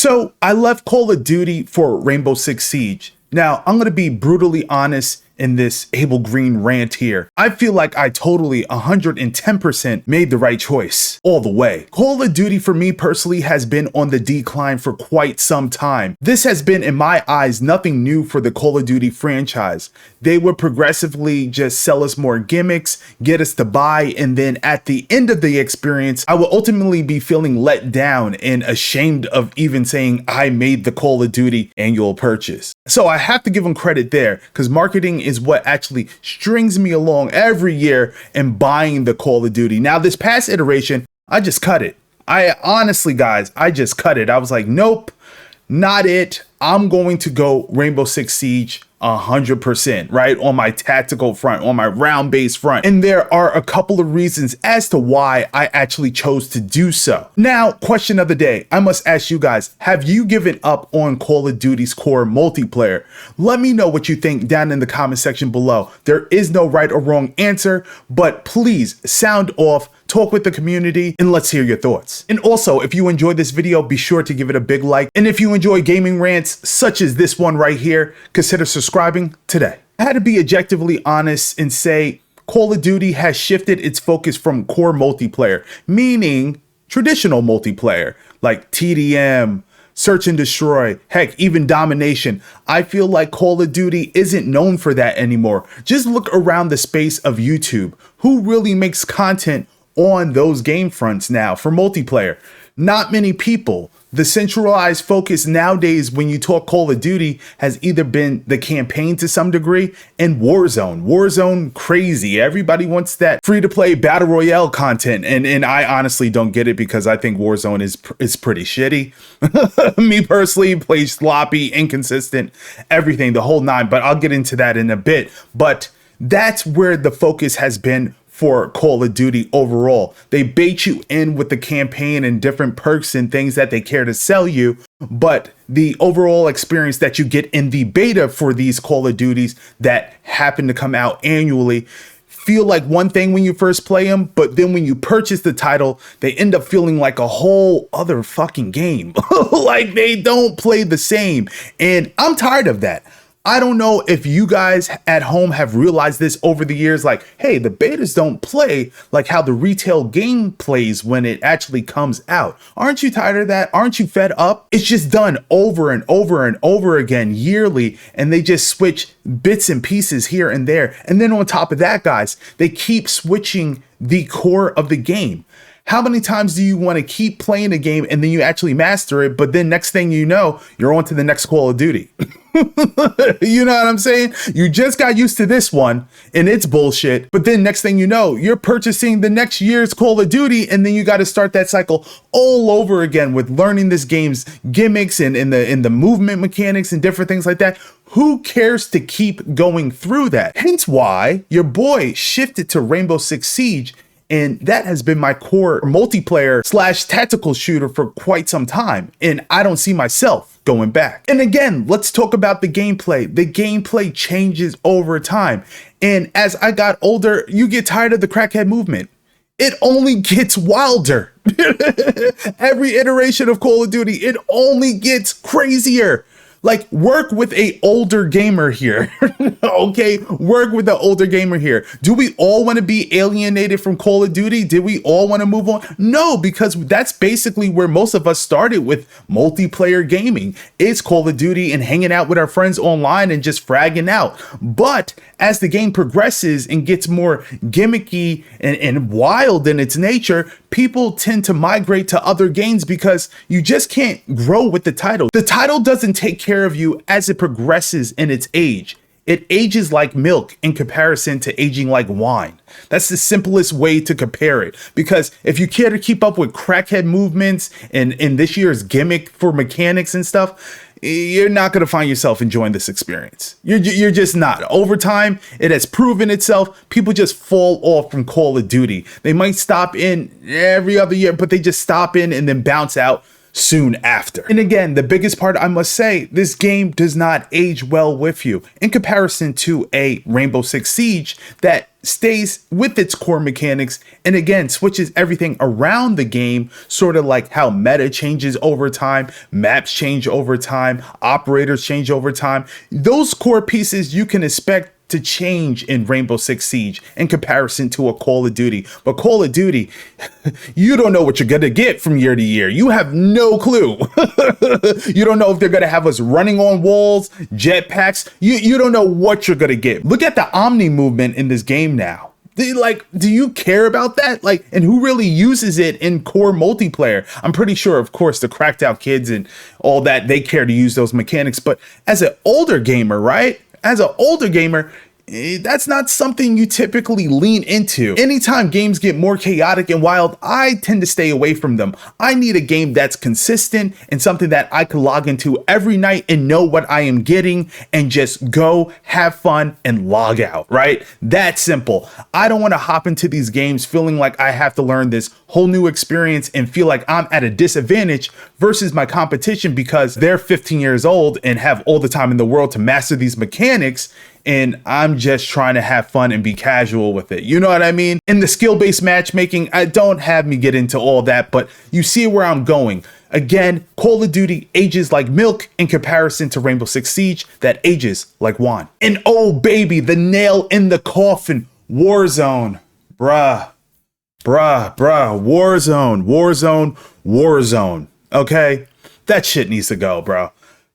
So I left Call of Duty for Rainbow Six Siege. Now, I'm going to be brutally honest in this Abel Green rant here. I feel like I totally 110% made the right choice all the way. Call of Duty for me personally has been on the decline for quite some time. This has been, in my eyes, nothing new for the Call of Duty franchise. They would progressively just sell us more gimmicks, get us to buy, and then at the end of the experience, I will ultimately be feeling let down and ashamed of even saying I made the Call of Duty annual purchase. So I have to give them credit there, because marketing is what actually strings me along every year in buying the Call of Duty. Now, this past iteration, I just cut it. I honestly, guys, I just cut it. I was like, nope, not it. I'm going to go Rainbow Six Siege 100%, right? On my tactical front, on my round-based front. And there are a couple of reasons as to why I actually chose to do so. Now, question of the day. I must ask you guys, have you given up on Call of Duty's core multiplayer? Let me know what you think down in the comment section below. There is no right or wrong answer, but please sound off, talk with the community, and let's hear your thoughts. And also, if you enjoyed this video, be sure to give it a big like. And if you enjoy gaming rants such as this one right here, consider subscribing today. I had to be objectively honest and say Call of Duty has shifted its focus from core multiplayer, meaning traditional multiplayer like TDM, search and destroy, heck, even domination. I feel like Call of Duty isn't known for that anymore. Just look around the space of YouTube. Who really makes content on those game fronts now for multiplayer? Not many people. The centralized focus nowadays when you talk Call of Duty has either been the campaign to some degree and Warzone. Warzone crazy. Everybody wants that free-to-play battle royale content, and I honestly don't get it because I think Warzone is pretty shitty. Me personally, plays sloppy, inconsistent, everything, the whole nine, but I'll get into that in a bit. But that's where the focus has been for Call of Duty overall. They bait you in with the campaign and different perks and things that they care to sell you, but the overall experience that you get in the beta for these Call of Duties that happen to come out annually feel like one thing when you first play them, but then when you purchase the title, they end up feeling like a whole other fucking game. Like they don't play the same, and I'm tired of that. I don't know if you guys at home have realized this over the years, like, hey, the betas don't play like how the retail game plays when it actually comes out. Aren't you tired of that? Aren't you fed up? It's just done over and over and over again yearly, and they just switch bits and pieces here and there. And then on top of that, guys, they keep switching the core of the game. How many times do you want to keep playing a game and then you actually master it, but then next thing you know, you're on to the next Call of Duty? You know what I'm saying? You just got used to this one and it's bullshit, but then next thing you know, you're purchasing the next year's Call of Duty, and then you got to start that cycle all over again with learning this game's gimmicks and in the movement mechanics and different things like that. Who cares to keep going through that? Hence why your boy shifted to Rainbow Six Siege, and that has been my core multiplayer / tactical shooter for quite some time. And I don't see myself going back. And again, let's talk about the gameplay. The gameplay changes over time. And as I got older, you get tired of the crackhead movement. It only gets wilder. Every iteration of Call of Duty, it only gets crazier. Like, work with a older gamer here. Okay, work with the older gamer here. Do we all want to be alienated from Call of Duty? Did we all want to move on? No, because that's basically where most of us started with multiplayer gaming. It's Call of Duty and hanging out with our friends online and just fragging out. But as the game progresses and gets more gimmicky and wild in its nature, people tend to migrate to other games because you just can't grow with the title. The title doesn't take care of you as it progresses in its age. It ages like milk in comparison to aging like wine. That's the simplest way to compare it. Because if you care to keep up with crackhead movements and in this year's gimmick for mechanics and stuff, you're not going to find yourself enjoying this experience. You're just not. Over time, it has proven itself. People just fall off from Call of Duty. They might stop in every other year, but they just stop in and then bounce out soon after. And again, the biggest part, I must say, this game does not age well with you in comparison to a Rainbow Six Siege that stays with its core mechanics and again switches everything around the game, sort of like how meta changes over time, maps change over time, operators change over time. Those core pieces you can expect to change in Rainbow Six Siege in comparison to a Call of Duty. But Call of Duty, you don't know what you're gonna get from year to year. You have no clue. You don't know if they're gonna have us running on walls, jetpacks. You don't know what you're gonna get. Look at the Omni movement in this game now. Do you care about that? And who really uses it in core multiplayer? I'm pretty sure, of course, the cracked out kids and all that, they care to use those mechanics. But as an older gamer, right? As an older gamer, that's not something you typically lean into. Anytime games get more chaotic and wild, I tend to stay away from them. I need a game that's consistent and something that I can log into every night and know what I am getting and just go have fun and log out, right? That simple. I don't want to hop into these games feeling like I have to learn this whole new experience and feel like I'm at a disadvantage versus my competition because they're 15 years old and have all the time in the world to master these mechanics, and I'm just trying to have fun and be casual with it. You know what I mean? In the skill-based matchmaking, I don't have me get into all that, but you see where I'm going. Again, Call of Duty ages like milk in comparison to Rainbow Six Siege that ages like wine. And oh baby, the nail in the coffin, Warzone. Bruh, Warzone. Okay? That shit needs to go, bro.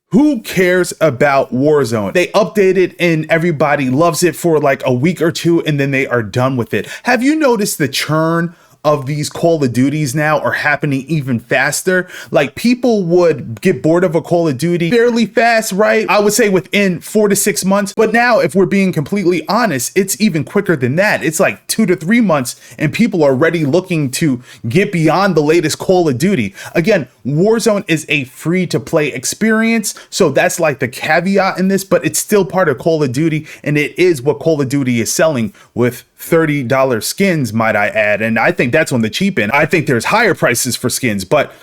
Who cares about Warzone? They update it and everybody loves it for like a week or two and then they are done with it. Have you noticed the churn of these Call of Duties now are happening even faster? Like, people would get bored of a Call of Duty fairly fast, right? I would say within 4 to 6 months. But now, if we're being completely honest, it's even quicker than that. It's like 2 to 3 months and people are already looking to get beyond the latest Call of Duty. Again, Warzone is a free to play experience. So that's like the caveat in this, but it's still part of Call of Duty. And it is what Call of Duty is selling with $30 skins, might I add. And I think that's on the cheap end. I think there's higher prices for skins, but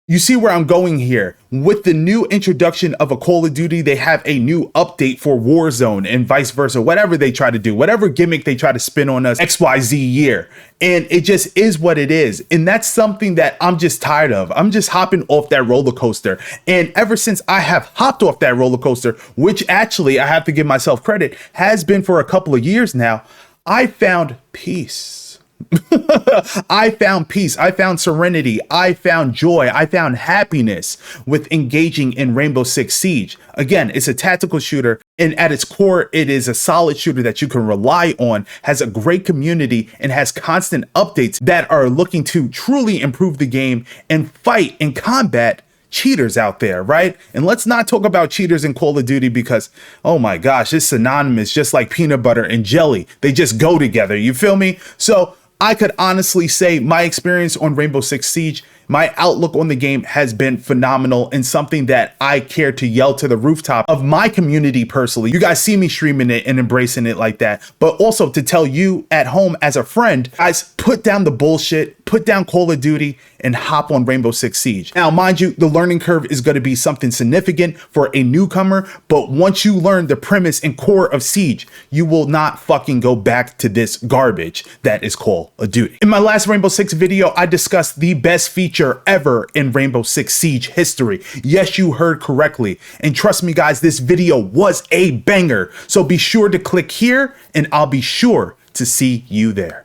you see where I'm going here. With the new introduction of a Call of Duty, they have a new update for Warzone and vice versa, whatever they try to do, whatever gimmick they try to spin on us XYZ year. And it just is what it is. And that's something that I'm just tired of. I'm just hopping off that roller coaster. And ever since I have hopped off that roller coaster, which actually I have to give myself credit, has been for a couple of years now, I found peace. I found peace. I found serenity. I found joy. I found happiness with engaging in Rainbow Six Siege. Again, it's a tactical shooter, and at its core, it is a solid shooter that you can rely on, has a great community, and has constant updates that are looking to truly improve the game and fight and combat cheaters out there, right? And let's not talk about cheaters in Call of Duty because, oh my gosh, it's synonymous, just like peanut butter and jelly. They just go together, you feel me? So I could honestly say my experience on Rainbow Six Siege, my outlook on the game has been phenomenal and something that I care to yell to the rooftop of my community personally. You guys see me streaming it and embracing it like that, but also to tell you at home as a friend, guys, put down the bullshit, put down Call of Duty and hop on Rainbow Six Siege. Now, mind you, the learning curve is going to be something significant for a newcomer, but once you learn the premise and core of Siege, you will not fucking go back to this garbage that is Call of Duty. In my last Rainbow Six video, I discussed the best feature ever in Rainbow Six Siege history. Yes, you heard correctly. And trust me, guys, this video was a banger. So be sure to click here and I'll be sure to see you there.